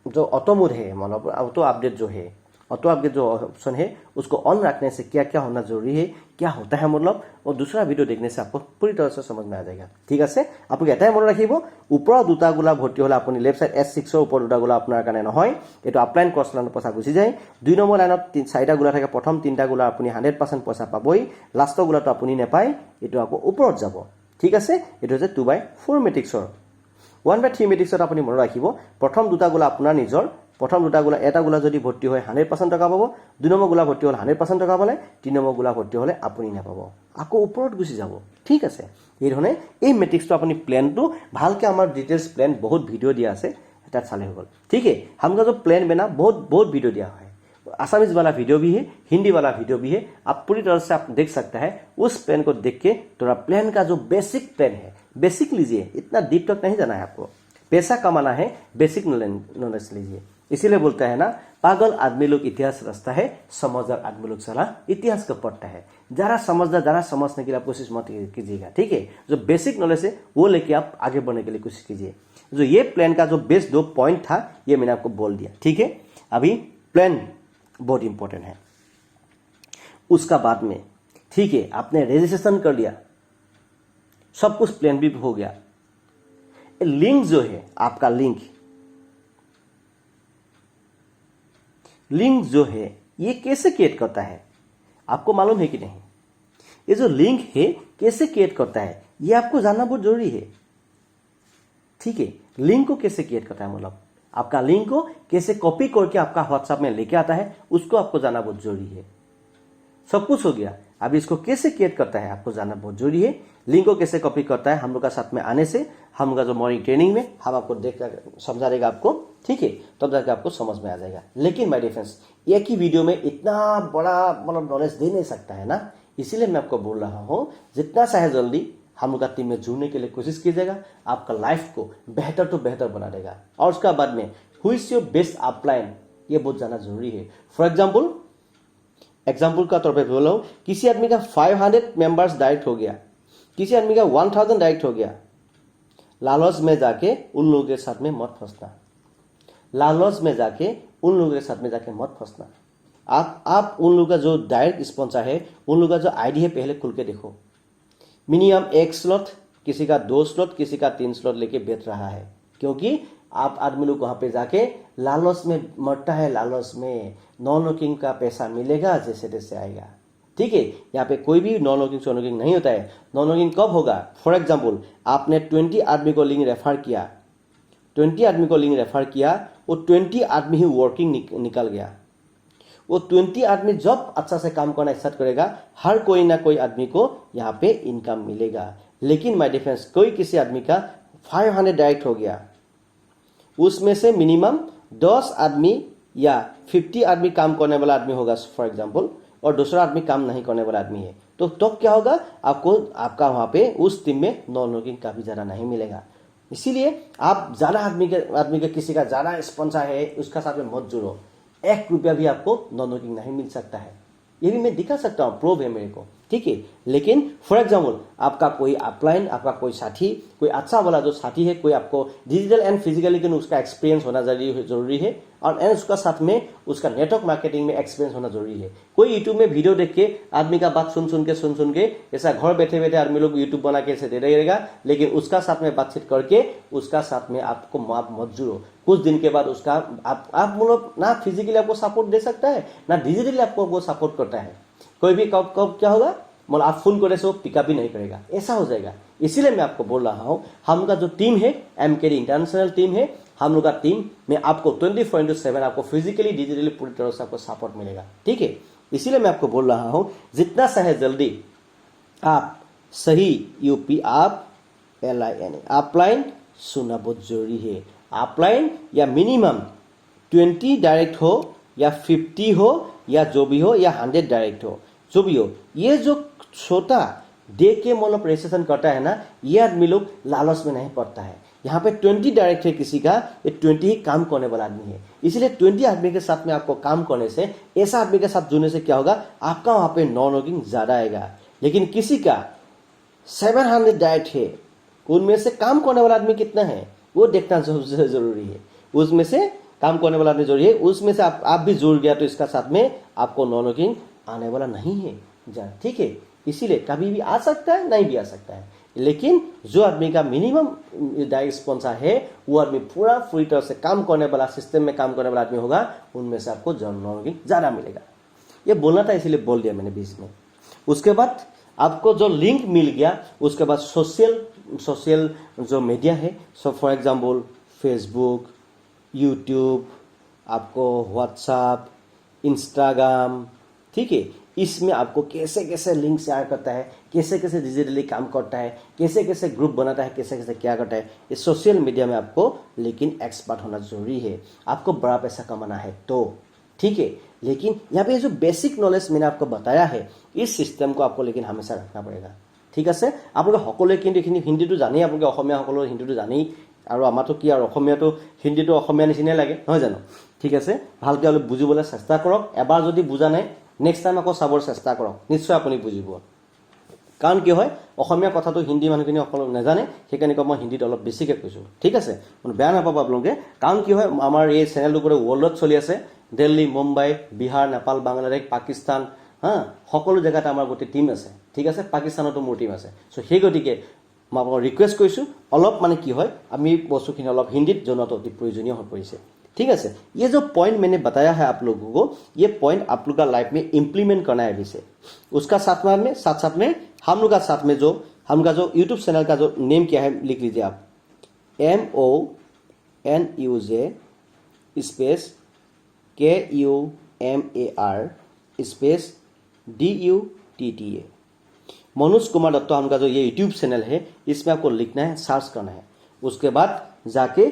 जो ऑटो मोड है, मतलब ऑटो अपडेट जो है, ऑटो अपडेट जो ऑप्शन है उसको ऑन रखने से क्या क्या होना जरूरी है, क्या होता है मतलब, और दूसरा वीडियो देखने से आपको पूरी तरह से समझ में आ जाएगा, ठीक है। आपको एटाই মনত ৰাখিব, ওপৰৰ দুটা গোলা ভৰ্তি হলে আপুনি লেফট সাইড S6 ওপৰ দুটা গোলা আপোনাৰ কাৰণে নহয়, এইটো আপলাইন ক্ৰছ লাইনৰ পইচা গুচি যায়। 2 নম্বৰ লাইনত 4টা গোলা থাকে, প্ৰথম 3টা গোলা আপুনি 100% পইচা পাবই, লাষ্টৰ গোলাটো আপুনি নেপায়, এইটো আকৌ ওপৰত যাব, ঠিক আছে। এইটো হৈছে 2/4 মেট্ৰিক্সৰ। 1/3 মেট্ৰিক্সত আপুনি মনত ৰাখিব, প্ৰথম দুটা গোলা আপোনাৰ নিজৰ, প্ৰথম দুটা গোলা, এটা গোলা যদি ভৰ্তি হয় 100% টকা পাব, 2 নম্বৰ গোলা ভৰ্তি হলে 100% টকা পালে, 3 নম্বৰ গোলা ভৰ্তি হলে আপুনি নাপাব, আকৌ ওপৰত গুচি যাব, ঠিক আছে। এই ধৰণে এই মেট্ৰিক্সটো আপুনি প্লেনটো ভালকে আমাৰ ডিটেইলছ প্লেন বহুত ভিডিও দিয়া আছে, তাত চালে হৈ গ'ল, ठीक है। हम का जो प्लान बना बहुत वीडियो दिया है, आसामीज वाला वीडियो भी है, हिंदी वाला वीडियो भी है, आप पूरी तरह से आप देख सकते हैं। उस प्लान को देख के थोड़ा प्लान का जो बेसिक प्लान है बेसिक लीजिए, इतना डीप तक नहीं जाना है आपको, पैसा कमाना है बेसिक नॉलेज लीजिए। इसीलिए बोलता है ना, पागल आदमी लोग इतिहास रचता है, समझदार आदमी लोग साला इतिहास को पढ़ता है। जरा समझदार, जरा समझने के लिए आप कोशिश मत कीजिएगा, ठीक है। जो बेसिक नॉलेज है वो लेके आप आगे बढ़ने के लिए कोशिश कीजिए। जो ये प्लान का जो बेस्ट 2 पॉइंट था ये मैंने आपको बोल दिया, ठीक है। अभी प्लान बहुत इंपॉर्टेंट है। उसका बाद में, ठीक है, आपने रजिस्ट्रेशन कर लिया, सब कुछ प्लान भी हो गया, लिंक जो है आपका लिंक जो है ये कैसे क्रिएट करता है, आपको मालूम है कि नहीं? ये जो लिंक है कैसे क्रिएट करता है ये आपको जानना बहुत जरूरी है, ठीक है। लिंक को कैसे क्रिएट करता है, मतलब आपका लिंक को कैसे कॉपी करके आपका व्हाट्सएप में लेके आता है, उसको आपको जानना बहुत जरूरी है। सब कुछ हो गया, अब इसको कैसे क्रिएट करता है आपको जानना बहुत जरूरी है। लिंक को कैसे कॉपी करता है, हम लोग का साथ में आने से, हम लोग का जो मॉर्निंग ट्रेनिंग में हम आपको देख कर समझा देगा आपको, ठीक है, तब जाकर आपको समझ में आ जाएगा। लेकिन माय डियर फ्रेंड्स, एक ही वीडियो में इतना बड़ा मतलब नॉलेज दे नहीं सकता है ना, इसीलिए मैं आपको बोल रहा हूँ, जितना चाहे जल्दी हम लोग का टीम में जुड़ने के लिए कोशिश कीजिएगा, आपका लाइफ को बेहतर तो बेहतर बना देगा। और उसका बाद में who is your best upline, ये बहुत जानना जरूरी है। फॉर एग्जाम्पल का तौर पर बोल रहा हूँ, किसी आदमी का 500 मेंबर्स डायरेक्ट हो गया, किसी आदमी का 1000 डायरेक्ट हो गया, लालच में जाके उन लोगों के साथ में मत फंसना, लालच में जाके उन लोगों के साथ में जाके मत फंसना। आप उन लोगों का जो डायरेक्ट स्पॉन्सर है, उन लोगों का जो आईडी है पहले खुल के देखो। मिनिमम 1 स्लॉट, किसी का 2 स्लॉट, किसी का 3 स्लॉट लेके बेच रहा है, क्योंकि आप आदमी लोग वहां पे जाके लालच में मरता है, लालच में नॉन वर्किंग का पैसा मिलेगा जैसे तैसे आएगा, ठीक है। यहाँ पे कोई भी नॉन वर्किंग नहीं होता है। नॉन वर्किंग कब होगा? फॉर एग्जाम्पल आपने 20 आदमी को लिंक रेफर किया, 20 आदमी को लिंक रेफर किया, वो 20 आदमी ही वर्किंग निकल गया। वो 20 आदमी जब अच्छा से काम करना स्टार्ट करेगा, हर कोई ना कोई आदमी को यहाँ पे इनकम मिलेगा। लेकिन माय डिफरेंस, कोई किसी आदमी का 500 डायरेक्ट हो गया, उसमें से मिनिमम 10 आदमी या 50 आदमी काम करने वाला आदमी होगा फॉर एग्जाम्पल, और दूसरा आदमी काम नहीं करने वाला आदमी है, तो क्या होगा? आपका वहां पे उस टीम में नॉन वर्किंग का भी ज्यादा नहीं मिलेगा। इसीलिए आप ज्यादा आदमी के किसी का ज्यादा स्पॉन्सर है उसका साथ में मत जुड़ो, 1 रुपया भी आपको नॉन वर्किंग नहीं मिल सकता है। ये भी मैं दिखा सकता हूँ, प्रूव है मेरे को, ठीक है। लेकिन फॉर एग्जाम्पल आपका कोई अपलाइन, आपका कोई साथी, कोई अच्छा वाला जो साथी है, कोई आपको डिजिटल एंड फिजिकली उसका एक्सपीरियंस होना जरूरी है, और उसका साथ में उसका नेटवर्क मार्केटिंग में एक्सपीरियंस होना जरूरी है। कोई यूट्यूब में वीडियो देख के आदमी का बात सुन के ऐसा घर बैठे बैठे आदमी लोग यूट्यूब बना के ऐसे दे रहेगा, लेकिन उसका साथ में बातचीत करके उसका साथ में आपको मत जुड़ो। कुछ दिन के बाद उसका आप लोग ना फिजिकली आपको सपोर्ट दे सकता है, ना डिजिटली आपको वो सपोर्ट करता है। कोई भी कब क्या होगा, मतलब आप फोन करे से वो पिकअप भी नहीं करेगा, ऐसा हो जाएगा। इसीलिए मैं आपको बोल रहा हूं, हम का जो टीम है MKD इंटरनेशनल टीम है, हम लोग का टीम में आपको 24/7 आपको फिजिकली डिजिटली पूरी तरह से आपको सपोर्ट मिलेगा, ठीक है। इसीलिए मैं आपको बोल रहा हूँ जितना चाहे जल्दी आप सही यूपी आप LIN अपलाइन सुनना बहुत जरूरी है। अपलाइन या मिनिमम 20 डायरेक्ट हो या 50 हो या जो भी हो या 100 डायरेक्ट हो, जो भी हो, ये जो छोटा दे के मतलब रजिस्ट्रेशन करता है ना, ये आदमी लोग लालच में नहीं पड़ता है। यहाँ पे 20 डायरेक्ट है किसी का, ये 20 ही काम करने वाला आदमी है। इसीलिए 20 आदमी के साथ में आपको काम करने से, ऐसा आदमी के साथ जुड़ने से क्या होगा, आपका वहाँ पे नॉन वर्किंग ज्यादा आएगा। लेकिन किसी का 700 डायरेक्ट है, उनमें से काम करने वाला आदमी कितना है वो देखना जरूरी है। उसमें से काम करने वाला आदमी जरूरी है, उसमें से आप भी जुड़ गया तो इसका साथ में आपको नॉन वर्किंग आने वाला नहीं है, ठीक है। इसीलिए कभी भी आ सकता है, नहीं भी आ सकता है, लेकिन जो आदमी का मिनिमम डायरेक्ट स्पॉन्सर है वो आदमी पूरी तरह से काम करने वाला, सिस्टम में काम करने वाला आदमी होगा, उनमें से आपको नॉन वर्किंग ज्यादा मिलेगा। ये बोलना था इसीलिए बोल दिया मैंने बीच में। उसके बाद आपको जो लिंक मिल गया, उसके बाद सोशल जो मीडिया है, so for example Facebook, YouTube, आपको व्हाट्सएप, इंस्टाग्राम, ठीक है। इसमें आपको कैसे कैसे लिंक शेयर करता है, कैसे कैसे डिजिटली काम करता है, कैसे कैसे ग्रुप बनाता है, कैसे कैसे क्या करता है, ये सोशल मीडिया में आपको लेकिन एक्सपर्ट होना जरूरी है। आपको बड़ा पैसा कमाना है तो, ठीक है। लेकिन यहाँ पे जो बेसिक नॉलेज मैंने आपको बताया है, इस सिस्टम को आपको लेकिन हमेशा रखना पड़ेगा, ঠিক আছে। আপোনালোকে সকলোৱে কিন্তু এইখিনি হিন্দীটো জানেই, আপোনালোকে অসমীয়া সকলোৱে হিন্দীটো জানেই, আৰু আমাৰতো কি আৰু অসমীয়াটো হিন্দীটো অসমীয়া নিচিনাই লাগে, নহয় জানো? ঠিক আছে, ভালকৈ অলপ বুজিবলৈ চেষ্টা কৰক। এবাৰ যদি বুজা নাই নেক্সট টাইম আকৌ চাবৰ চেষ্টা কৰক, নিশ্চয় আপুনি বুজিব। কাৰণ কি হয়, অসমীয়া কথাটো হিন্দী মানুহখিনি সকলো নাজানে, সেইকাৰণে মই হিন্দীত অলপ বেছিকৈ কৈছোঁ, ঠিক আছে। বেয়া নাপাব আপোনালোকে। কাৰণ কি হয়, আমাৰ এই চেনেলটো গোটেই ৱৰ্ল্ডত চলি আছে, দিল্লী, মুম্বাই, বিহাৰ, নেপাল, বাংলাদেশ, পাকিস্তান, সকলো জেগাত আমাৰ গোটেই টিম আছে, ঠিক আছে। পাকিস্তানতো মোৰ টিম আছে। চ' সেই গতিকে মই আপোনাক ৰিকুৱেষ্ট কৰিছোঁ, অলপ মানে কি হয়, আমি বস্তুখিনি অলপ হিন্দীত জনোৱাটো অতি প্ৰয়োজনীয় হৈ পৰিছে, ठीक है। ये जो पॉइंट मैंने बताया है आप लोगों को, ये पॉइंट आप लोग का लाइफ में इंप्लीमेंट करना है अभी से। उसका साथ में हम लोग का साथ में जो हम लोग का जो यूट्यूब चैनल का जो नेम क्या है लिख लीजिए आप, MONUJ space KUMAR space DUTTA, Manoj Kumar Dutt हम लोग का जो ये यूट्यूब चैनल है, इसमें आपको लिखना है, सर्च करना है। उसके बाद जाके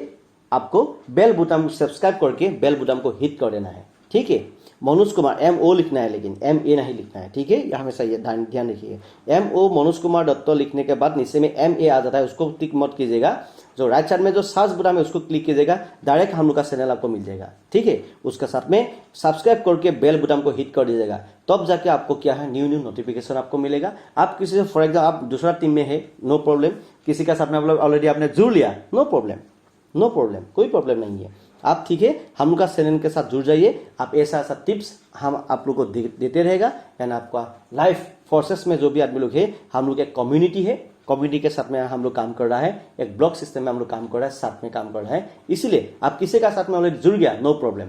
आपको बेल बटन सब्सक्राइब करके बेल बटन को हिट कर देना है, ठीक है। मनोज कुमार MO लिखना है, लेकिन MA नहीं लिखना है, ठीक है। यह हमेशा ये ध्यान रखिए। MO मनोज कुमार दत्त लिखने के बाद नीचे में MA आ जाता है, उसको टिक मत कीजिएगा। जो राइट साइड में जो सर्च बटन है उसको क्लिक कीजिएगा, डायरेक्ट हम लोग का चैनल आपको मिल जाएगा, ठीक है। उसके साथ में सब्सक्राइब करके बेल बटन को हिट कर दीजिएगा, तब जाके आपको क्या है, न्यू नोटिफिकेशन आपको मिलेगा। आप किसी से फॉर एग्जाम्पल आप दूसरा टीम में है, नो प्रॉब्लम, किसी का साथ में ऑलरेडी आपने जुड़ लिया, नो प्रॉब्लम, कोई प्रॉब्लम नहीं है। आप ठीक है, हम लोग का चैनल के साथ जुड़ जाइए। आप ऐसा टिप्स हम आप लोग को देते रहेगा, एंड आपका लाइफ फोर्सेस में जो भी आदमी लोग है, हम लोग एक कम्युनिटी है, कम्युनिटी के साथ में हम लोग काम कर रहा है, एक ब्लॉग सिस्टम में हम लोग काम कर रहा है, साथ में काम कर रहा है। इसीलिए आप किसी का साथ में ऑलरेडी जुड़ गया, नो प्रॉब्लम।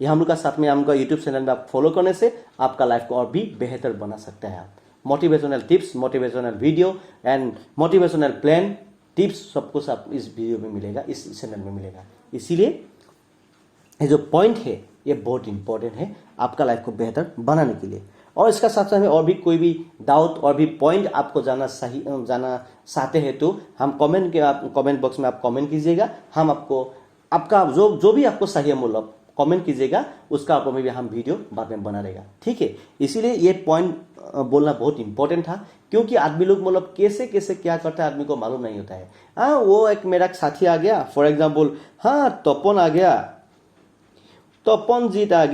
ये हम लोग का साथ में हम लोग का यूट्यूब चैनल में आप फॉलो करने से आपका लाइफ को और भी बेहतर बना सकता है। आप motivational tips, motivational video and motivational plan tips सब कुछ आप इस वीडियो में मिलेगा, इस चैनल में मिलेगा। इसीलिए ये जो पॉइंट है ये बहुत इंपॉर्टेंट है आपका लाइफ को बेहतर बनाने के लिए। और इसका साथ साथ में और भी कोई भी डाउट और भी पॉइंट आपको जाना चाहते हैं तो हम कमेंट बॉक्स में आप कमेंट कीजिएगा। हम आपको आपका जो भी आपको चाहिए मतलब कमेंट कीजिएगा, उसका आपको में भी हम वीडियो बाद में बना देगा, ठीक है। इसीलिए ये पॉइंट बोलना बहुत इंपॉर्टेंट था, क्योंकि आदमी लोग मतलब कैसे कैसे क्या करता है आदमी को मालूम नहीं होता है। वो एक मेरा साथी आ गया फॉर एग्जाम्पल, तपन आ गया, तपनजीत आ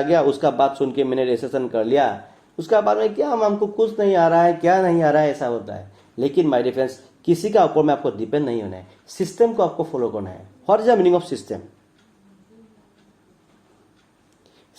गया, उसका बात सुन के मैंने रजिस्ट्रेशन कर लिया, उसका बाद में क्या हमको कुछ नहीं आ रहा है, क्या नहीं आ रहा है, ऐसा होता है। लेकिन माय डियर फ्रेंड्स, किसी का ऊपर में आपको डिपेंड नहीं होना है, सिस्टम को आपको फॉलो करना है। What is the meaning of system?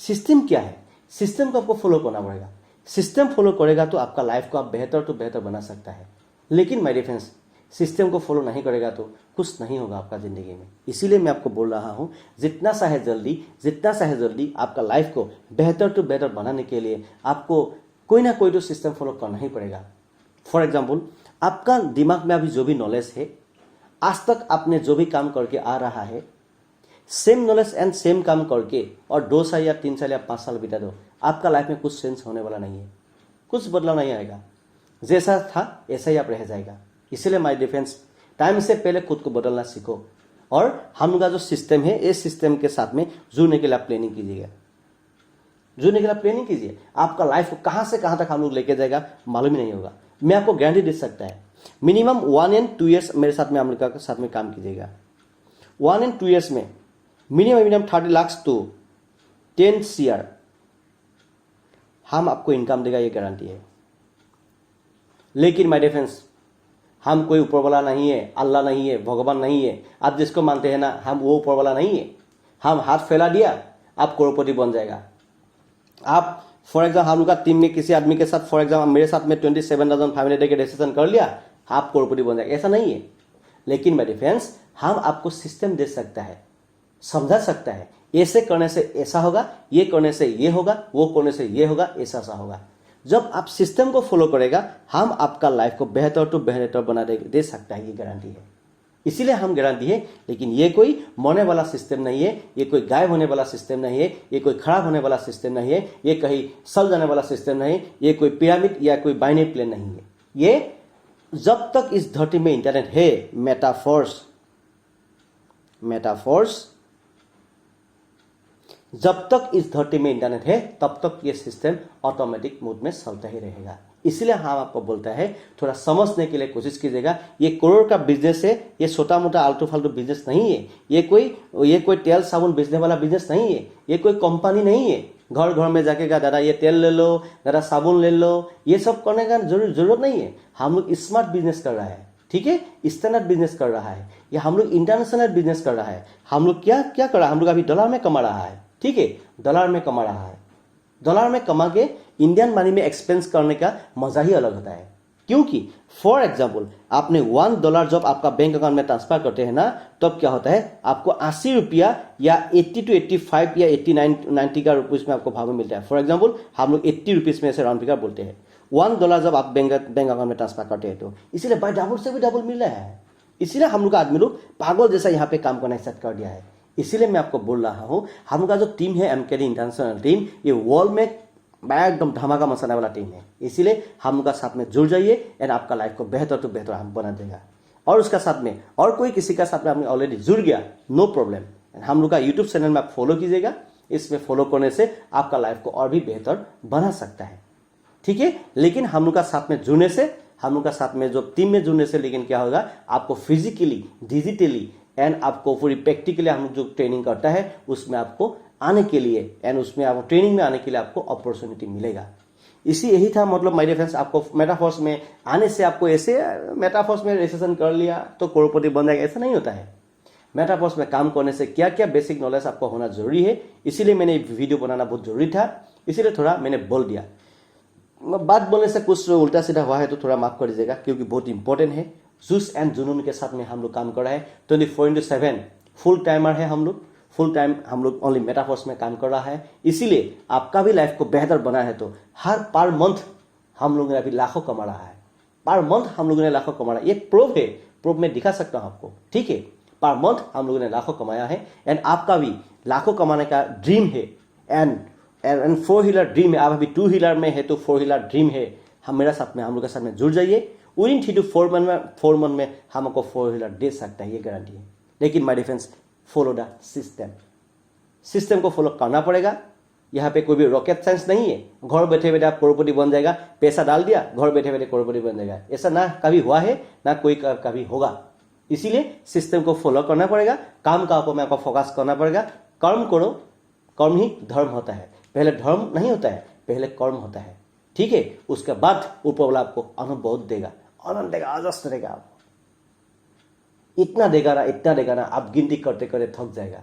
System क्या है? सिस्टम को आपको फॉलो करना पड़ेगा। सिस्टम फॉलो करेगा तो आपका लाइफ को आप बेहतर बना सकता है। लेकिन माय डियर फ्रेंड्स, सिस्टम को फॉलो नहीं करेगा तो कुछ नहीं होगा आपका जिंदगी में। इसीलिए मैं आपको बोल रहा हूं, जितना चाहे जल्दी आपका लाइफ को बेहतर बनाने के लिए आपको कोई ना कोई तो सिस्टम फॉलो करना ही पड़ेगा। फॉर एग्जाम्पल, आपका दिमाग में अभी जो भी नॉलेज है, आज तक आपने जो भी काम करके आ रहा है, सेम नॉलेज एंड सेम काम करके और 2 साल या 3 साल या 5 साल बिता दो, आपका लाइफ में कुछ चेंज होने वाला नहीं है, कुछ बदलाव नहीं आएगा। जैसा था ऐसा ही आप रह जाएगा। इसीलिए माय डिफेंस, टाइम से पहले खुद को बदलना सीखो और हम लोग का जो सिस्टम है, इस सिस्टम के साथ में जुड़ने के लिए आप प्लानिंग कीजिएगा, जुड़ने के लिए प्लानिंग कीजिए। आपका लाइफ को कहां से कहां तक हम लोग लेके जाएगा मालूम ही नहीं होगा। मैं आपको गारंटी दे सकता है, मिनिमम 1 and 2 years मेरे साथ में, अमेरिका के साथ में काम कीजिएगा। 1 and 2 years में मिनिमम 30 लाख टू 10 CR हम आपको इनकम देगा, ये गारंटी है। लेकिन माय डियर फ्रेंड्स, हम कोई ऊपर वाला नहीं है, अल्लाह नहीं है, भगवान नहीं है। आप जिसको मानते हैं ना, हम वो ऊपर वाला नहीं है। हम हाथ फैला दिया, आप करोड़पति बन जाएगा। आप फॉर एग्जाम्पल हम लोग का टीम में किसी आदमी के साथ, फॉर एग्जाम्पल मेरे साथ में 27,500 के रजिस्ट्रेशन कर लिया, आप करोड़पति बन जाएगा, ऐसा नहीं है। लेकिन माय डियर फ्रेंड्स, हम आपको सिस्टम दे सकता है, समझा सकता है, ऐसे करने से ऐसा होगा, ये करने से ये होगा, वो करने से ये होगा, ऐसा सा होगा। जब आप सिस्टम को फॉलो करेगा, हम आपका लाइफ को बेहतर तो बेहतर बना दे सकता है, ये गारंटी है। इसीलिए हम गारंटी है। लेकिन ये कोई मरने वाला सिस्टम नहीं है, ये कोई गायब होने वाला सिस्टम नहीं है, ये कोई खराब होने वाला सिस्टम नहीं है, ये कहीं सल जाने वाला सिस्टम नहीं, ये कोई पिरामिड या कोई बाइनरी प्लेन नहीं है। ये जब तक इस धरती में इंटरनेट है, मेटाफोर्स जब तक इस धरती में इंटरनेट है, तब तक ये सिस्टम ऑटोमेटिक मोड में चलता ही रहेगा। इसलिए हम आपको बोलता है, थोड़ा समझने के लिए कोशिश कीजिएगा। ये करोड़ का बिजनेस है, ये छोटा मोटा आलतू फालतू बिजनेस नहीं है। ये कोई तेल साबुन बेचने वाला बिजनेस नहीं है, ये कोई कंपनी नहीं है। घर घर में जाके दादा ये तेल ले लो, दादा साबुन ले लो, ये सब करने का जरूरत नहीं है। हम लोग स्मार्ट बिजनेस कर रहा है, ठीक है, स्टैंडर्ड बिजनेस कर रहा है, या हम लोग इंटरनेशनल बिजनेस कर रहा है। हम लोग क्या क्या कर रहा है, हम लोग अभी डॉलर में कमा रहा है, ठीक है, डॉलर में कमा रहा है। डॉलर में कमा के इंडियन मनी में एक्सपेंस करने का मजा ही अलग होता है। क्योंकि फॉर एग्जाम्पल आपने $1 जब आपका बैंक अकाउंट में ट्रांसफर करते हैं ना, तब क्या होता है, आपको 80 रुपया या 80 to 85 या 89-90 का रुपीज में आपको भाव में मिलता है। फॉर एग्जाम्पल हम लोग 80 रुपीज में से राउंड फिगर बोलते हैं। $1 जब आप बैंक अकाउंट में ट्रांसफर करते हैं, तो इसलिए बाय डबल से भी डबल मिल रहा है। इसीलिए हम लोग आदमी लोग पागल जैसा यहाँ पे काम करना स्टार्ट कर दिया है। इसीलिए मैं आपको बोल रहा हूँ, हम लोग का जो टीम है एमकेडी इंटरनेशनल टीम, ये वर्ल्ड में एकदम धमाका मचाने वाला टीम है। इसीलिए हम लोग का साथ में जुड़ जाइए एंड आपका लाइफ को बेहतर तो बेहतर हम बना देगा। और उसका साथ में और कोई किसी का साथ में आपने ऑलरेडी जुड़ गया, नो प्रॉब्लम। हम लोग का यूट्यूब चैनल में आप फॉलो कीजिएगा। इसमें फॉलो करने से आपका लाइफ को और भी बेहतर बना सकता है, ठीक है। लेकिन हम लोग का साथ में जुड़ने से, हम लोग का साथ में जो टीम में जुड़ने से, लेकिन क्या होगा, आपको फिजिकली, डिजिटली एंड आपको पूरी प्रैक्टिकली हम लोग जो ट्रेनिंग करता है उसमें आपको आने के लिए एंड उसमें आपको ट्रेनिंग में आने के लिए आपको अपॉर्चुनिटी मिलेगा। यही था मतलब माय डियर फ्रेंड्स। आपको मेटाफोर्स में आने से, आपको ऐसे मेटाफोर्स में रजिस्ट्रेशन कर लिया तो करोड़पति बन जाएगा, ऐसा नहीं होता है। मेटाफोर्स में काम करने से क्या क्या बेसिक नॉलेज आपको होना जरूरी है, इसीलिए मैंने वीडियो बनाना बहुत जरूरी था, इसीलिए थोड़ा मैंने बोल दिया। बात बोलने से कुछ उल्टा सीधा हुआ है तो थोड़ा माफ कर दीजिएगा, क्योंकि बहुत इंपॉर्टेंट है। जूस एंड जुनून के साथ में हम लोग काम कर रहे हैं। 24/7 फुल टाइमर है हम लोग, फुल टाइम हम लोग ओनली मेटाफोर्स में काम कर रहा है। इसीलिए आपका भी लाइफ को बेहतर बना है तो हर पर मंथ हम लोग ने अभी लाखों कमा रहा है। पर मंथ हम लोगों ने लाखों कमा रहा है, ये प्रूफ है, प्रूफ में दिखा सकता हूं आपको, ठीक है। पर मंथ हम लोगों ने लाखों कमाया है एंड आपका भी लाखों कमाने का ड्रीम है एंड 4 व्हीलर ड्रीम है। आप अभी 2 व्हीलर में है तो 4 व्हीलर ड्रीम है। हम मेरा साथ में, हम लोग के साथ में जुड़ जाइए। विदिन 3 to 4 मंथ में हम आपको 4 व्हीलर दे सकता है, ये गारंटी है। लेकिन my defence, follow the system. System को फॉलो करना पड़ेगा। यहाँ पे कोई भी रॉकेट साइंस नहीं है, घर बैठे बैठे आप करोड़पति बन जाएगा, पैसा डाल दिया घर बैठे बैठे करोड़पति बन जाएगा, ऐसा ना कभी हुआ है ना कोई कभी होगा। इसीलिए सिस्टम को फॉलो करना पड़ेगा, काम का ऊपर में आपको फोकस करना पड़ेगा। कर्म करो, कर्म ही धर्म होता है। पहले धर्म नहीं होता है, पहले कर्म होता है, ठीक है। उसके बाद ऊपर वाला आपको अनुभव देगा, आनंद देगा, अजस्त्र देगा। आपको इतना देगा ना, इतना देगा ना, आप गिनती करते करते थक जाएगा।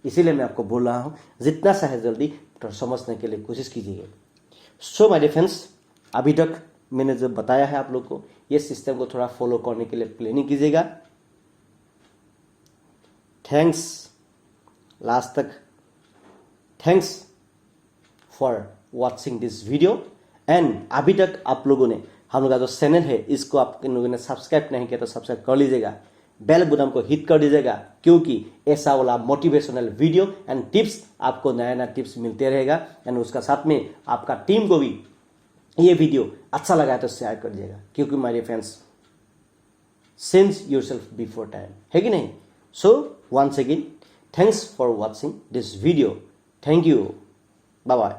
इसीलिए मैं आपको बोल रहा हूं, जितना चाहे जल्दी तो समझने के लिए कोशिश कीजिए। सो माय डियर फ्रेंड्स, अभी तक मैंने जो बताया है आप लोग को, ये सिस्टम को थोड़ा फॉलो करने के लिए प्लानिंग कीजिएगा। थैंक्स लास्ट तक, thanks for watching this video. And अभी तक आप लोगों ने हम लोग का जो चैनल है इसको आप इन लोगों ने सब्सक्राइब नहीं किया तो सब्सक्राइब कर लीजिएगा बेल बटन को हिट कर दीजिएगा, क्योंकि ऐसा वाला मोटिवेशनल वीडियो एंड टिप्स आपको नया नया टिप्स मिलते रहेगा। एंड उसका साथ में आपका टीम को भी ये वीडियो अच्छा लगा है तो शेयर कर दीजिएगा, क्योंकि my dear friends change yourself before time, है कि नहीं। So once again thanks for watching this video. Thank you, bye bye.